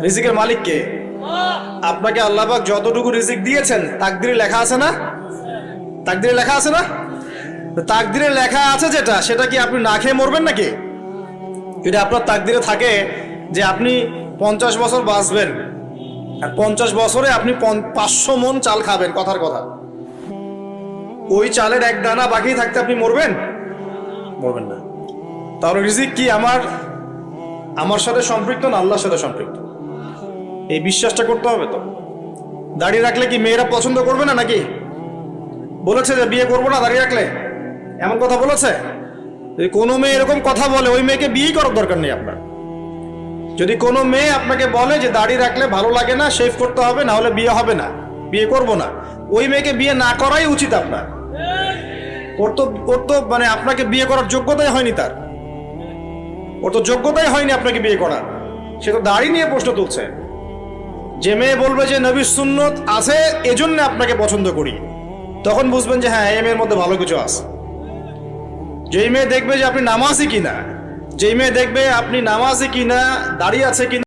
রিজিকের মালিক কে? আপনাকে আল্লাহ পাক যতটুকু রিজিক দিয়েছেন তাকদিরে লেখা আছে না? তাকদিরে লেখা আছে না? তাকদিরে লেখা আছে যেটা, সেটা কি আপনি না খেয়ে মরবেন নাকি? যদি আপনার তাকদিরে থাকে যে আপনি 50 বছর বাঁচবেন আর 50 বছরে আপনি 500 মণ চাল খাবেন, কথার কথা, ওই চালের এক দানা বাকি থাকতে আপনি মরবেন? মরবেন না। তাহলে রিজিক কি আমার সাথে সম্পৃক্ত না আল্লাহর সাথে সম্পৃক্ত? এই বিশ্বাসটা করতে হবে। তো দাঁড়িয়ে রাখলে কি মেয়েরা পছন্দ করবে না নাকি? বলেছে যে বিয়ে করবো না দাঁড়িয়ে রাখলে, এমন কথা বলেছে? যদি কোনো মেয়ে এরকম কথা বলে, ওই মেয়েকে বিয়েই করার দরকার নেই আপনার। যদি কোনো মেয়ে আপনাকে বলে যে দাড়ি রাখলে ভালো লাগে না, শেভ করতে হবে, না হলে বিয়ে হবে না, বিয়ে করব না, ওই মেয়েকে বিয়ে না করাই উচিত আপনার। ওর তো মানে আপনাকে বিয়ে করার যোগ্যতাই হয়নি, ওর তো যোগ্যতাই হয়নি আপনাকে বিয়ে করার। সে তো দাড়ি নিয়ে প্রশ্ন তুলছে। যে মেয়ে বলবে যে নবীর সুন্নত আছে এজন্য আপনাকে পছন্দ করি, তখন বুঝবেন যে হ্যাঁ, এই মেয়ের মধ্যে ভালো কিছু আছে। যেই মেয়ে দেখবে যে আপনি নামাজি কিনা, যেই মেয়ে দেখবে আপনি নামাজি কিনা, দাড়ি আছে কিনা,